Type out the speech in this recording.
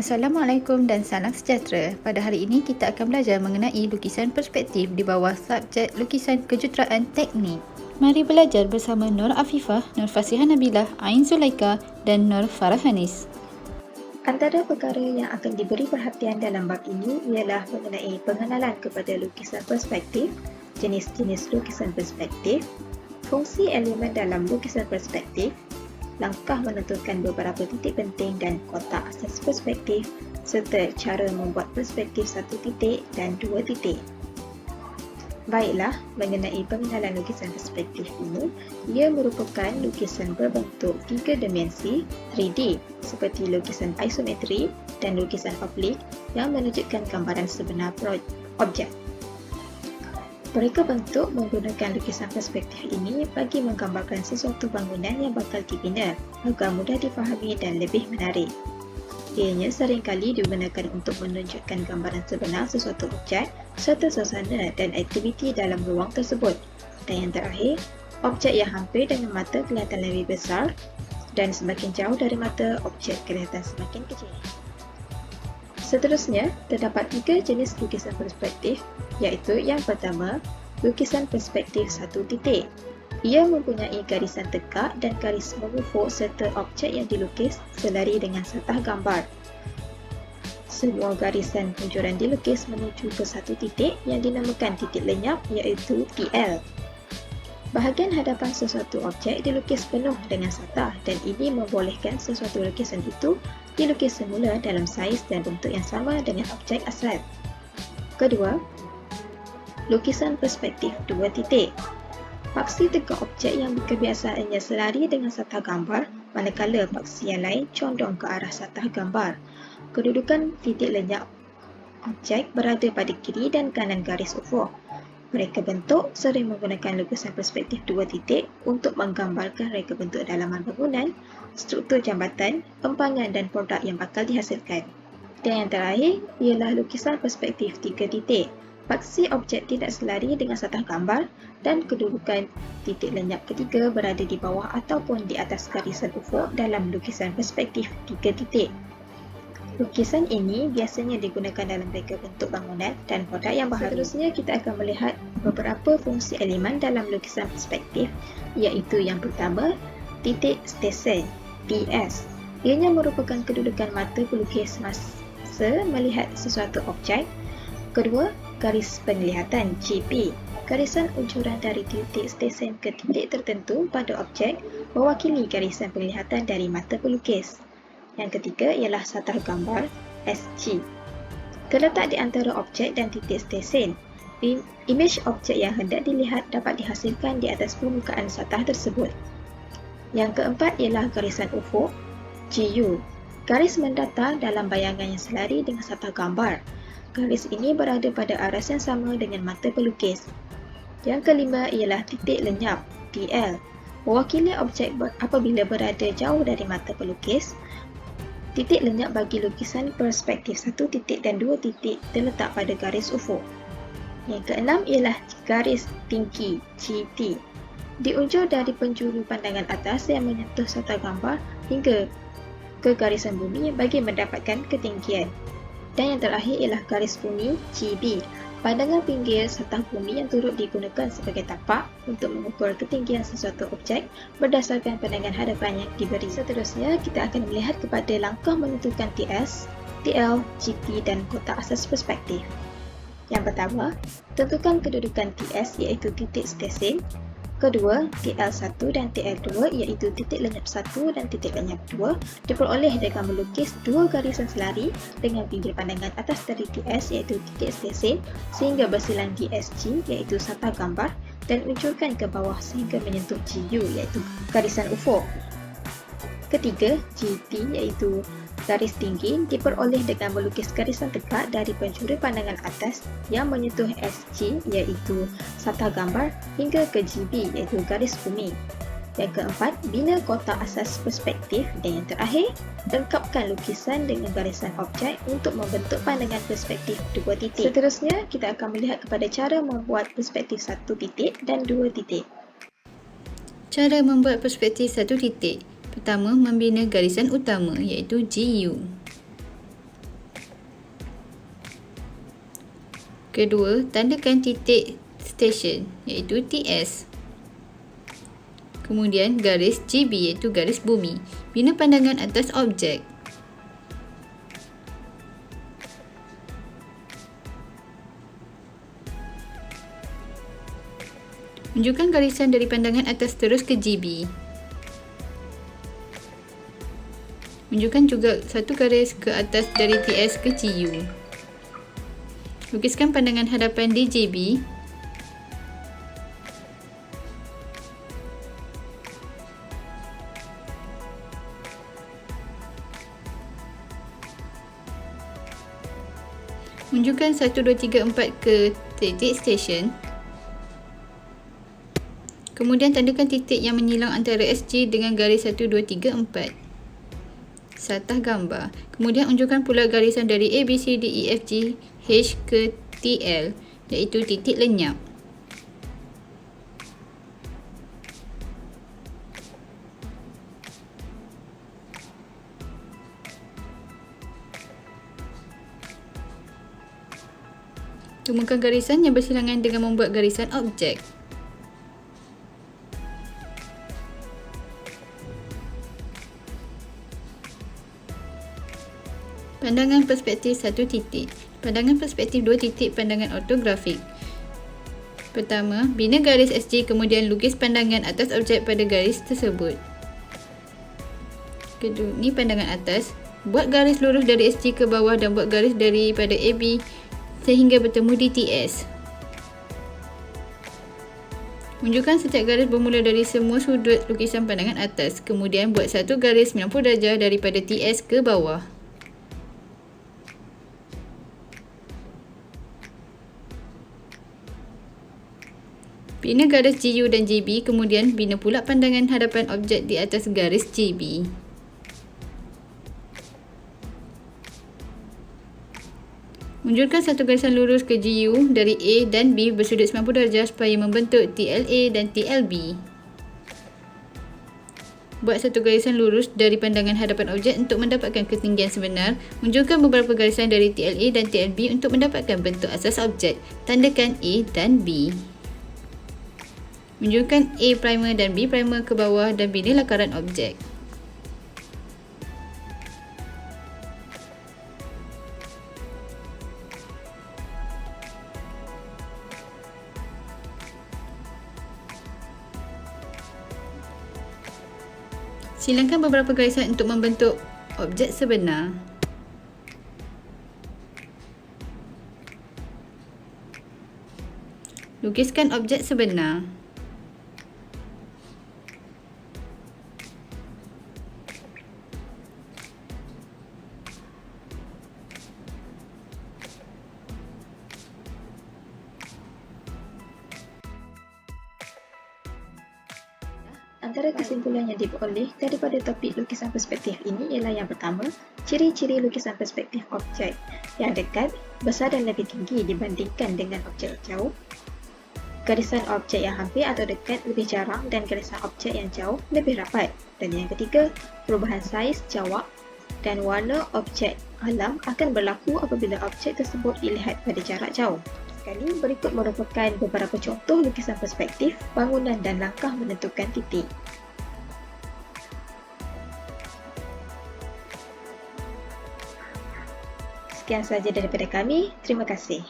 Assalamualaikum dan salam sejahtera. Pada hari ini kita akan belajar mengenai lukisan perspektif di bawah subjek lukisan kejuruteraan teknik. Mari belajar bersama Nur Afifah, Nur Fasihah Nabilah, Ain Zulaika dan Nur Farahanis. Antara perkara yang akan diberi perhatian dalam bab ini ialah mengenai pengenalan kepada lukisan perspektif, jenis-jenis lukisan perspektif, fungsi elemen dalam lukisan perspektif, langkah menentukan beberapa titik penting dan kotak asas perspektif, serta cara membuat perspektif satu titik dan dua titik. Baiklah, mengenai pengenalan lukisan perspektif ini, ia merupakan lukisan berbentuk 3 dimensi 3D seperti lukisan isometri dan lukisan oblik yang menunjukkan gambaran sebenar objek. Mereka bentuk menggunakan lukisan perspektif ini bagi menggambarkan sesuatu bangunan yang bakal dibina agar mudah difahami dan lebih menarik. Ianya seringkali digunakan untuk menunjukkan gambaran sebenar sesuatu objek serta suasana dan aktiviti dalam ruang tersebut. Dan yang terakhir, objek yang hampir dengan mata kelihatan lebih besar dan semakin jauh dari mata, objek kelihatan semakin kecil. Seterusnya, terdapat 3 jenis lukisan perspektif, iaitu yang pertama, lukisan perspektif satu titik. Ia mempunyai garisan tekak dan garis mengufuk serta objek yang dilukis selari dengan satah gambar. Semua garisan kuncuran dilukis menuju ke satu titik yang dinamakan titik lenyap iaitu TL. Bahagian hadapan sesuatu objek dilukis penuh dengan satah dan ini membolehkan sesuatu lukisan itu dilukis semula dalam saiz dan bentuk yang sama dengan objek asal. Kedua, lukisan perspektif dua titik. Paksi tegak objek yang kebiasaannya selari dengan satah gambar, manakala paksi yang lain condong ke arah satah gambar. Kedudukan titik lenyap objek berada pada kiri dan kanan garis ufuk. Mereka bentuk sering menggunakan lukisan perspektif dua titik untuk menggambarkan reka bentuk dalaman bangunan, struktur jambatan, empangan dan produk yang bakal dihasilkan. Dan yang terakhir ialah lukisan perspektif tiga titik. Paksi objek tidak selari dengan satah gambar dan kedudukan titik lenyap ketiga berada di bawah ataupun di atas garisan ufuk dalam lukisan perspektif tiga titik. Lukisan ini biasanya digunakan dalam reka bentuk bangunan dan produk yang baharu. Seterusnya kita akan melihat beberapa fungsi elemen dalam lukisan perspektif, iaitu yang pertama, titik stesen TS. Ianya merupakan kedudukan mata pelukis masa melihat sesuatu objek. Kedua, garis penglihatan GP. Garisan uncuran dari titik stesen ke titik tertentu pada objek mewakili garisan penglihatan dari mata pelukis. Yang ketiga ialah satah gambar SG. Terletak di antara objek dan titik stesen. Imej objek yang hendak dilihat dapat dihasilkan di atas permukaan satah tersebut. Yang keempat ialah garisan ufuk GU. Garis mendata dalam bayangan yang selari dengan satah gambar. Garis ini berada pada aras yang sama dengan mata pelukis. Yang kelima ialah titik lenyap TL. Mewakili objek apabila berada jauh dari mata pelukis. Titik lenyap bagi lukisan perspektif satu titik dan dua titik terletak pada garis ufuk. Yang keenam ialah garis tinggi GT. Diunjur dari penjuru pandangan atas yang menyentuh satah gambar hingga ke garisan bumi bagi mendapatkan ketinggian. Dan yang terakhir ialah garis bumi GB. Pandangan pinggir satah bumi yang turut digunakan sebagai tapak untuk mengukur ketinggian sesuatu objek berdasarkan pandangan hadapan yang diberi. Seterusnya, kita akan melihat kepada langkah menentukan TS, TL, GT dan kotak asas perspektif. Yang pertama, tentukan kedudukan TS iaitu titik stesen. Kedua, TL1 dan TL2 iaitu titik lenyap 1 dan titik lenyap 2 diperoleh dengan melukis dua garisan selari dengan pinggir pandangan atas dari TS iaitu titik stesen sehingga bersilang di SG iaitu satah gambar dan uncurkan ke bawah sehingga menyentuh GU iaitu garisan ufuk. Ketiga, GT iaitu garis tinggi diperoleh dengan melukis garisan tegak dari penjuru pandangan atas yang menyentuh SG iaitu satah gambar hingga ke GB iaitu garis bumi. Yang keempat, bina kotak asas perspektif dan yang terakhir, lengkapkan lukisan dengan garisan objek untuk membentuk pandangan perspektif dua titik. Seterusnya, kita akan melihat kepada cara membuat perspektif satu titik dan dua titik. Cara membuat perspektif satu titik. Pertama, membina garisan utama iaitu GU. Kedua, tandakan titik stesen iaitu TS. Kemudian garis GB iaitu garis bumi. Bina pandangan atas objek. Tunjukkan garisan dari pandangan atas terus ke GB. Tunjukkan juga satu garis ke atas dari TS ke GU. Lukiskan pandangan hadapan di GB. Tunjukkan 1, 2, 3, 4 ke titik stesen. Kemudian tandakan titik yang menyilang antara SG dengan garis 1, 2, 3, 4. Satah gambar. Kemudian unjukkan pula garisan dari A, B, C, D, E, F, G, H ke TL iaitu titik lenyap. Temukan garisan yang bersilangan dengan membuat garisan objek. Pandangan perspektif 1 titik. Pandangan perspektif 2 titik pandangan ortografik. Pertama, bina garis SG kemudian lukis pandangan atas objek pada garis tersebut. Kedua, ni pandangan atas. Buat garis lurus dari SG ke bawah dan buat garis daripada AB sehingga bertemu di TS. Tunjukkan setiap garis bermula dari semua sudut lukisan pandangan atas. Kemudian buat satu garis 90 darjah daripada TS ke bawah. Bina garis GU dan GB, kemudian bina pula pandangan hadapan objek di atas garis GB. Munculkan satu garisan lurus ke GU dari A dan B bersudut 90 darjah supaya membentuk TLA dan TLB. Buat satu garisan lurus dari pandangan hadapan objek untuk mendapatkan ketinggian sebenar. Munculkan beberapa garisan dari TLA dan TLB untuk mendapatkan bentuk asas objek. Tandakan A dan B. Munculkan A primer dan B primer ke bawah dan bina lakaran objek. Silangkan beberapa garisan untuk membentuk objek sebenar. Lukiskan objek sebenar. Antara kesimpulan yang diperoleh daripada topik lukisan perspektif ini ialah yang pertama, ciri-ciri lukisan perspektif objek yang dekat, besar dan lebih tinggi dibandingkan dengan objek jauh. Garisan objek yang hampir atau dekat lebih jarang dan garisan objek yang jauh lebih rapat. Dan yang ketiga, perubahan saiz, jawab dan warna objek alam akan berlaku apabila objek tersebut dilihat pada jarak jauh. Sekali, berikut merupakan beberapa contoh lukisan perspektif, bangunan dan langkah menentukan titik. Sekian sahaja daripada kami. Terima kasih.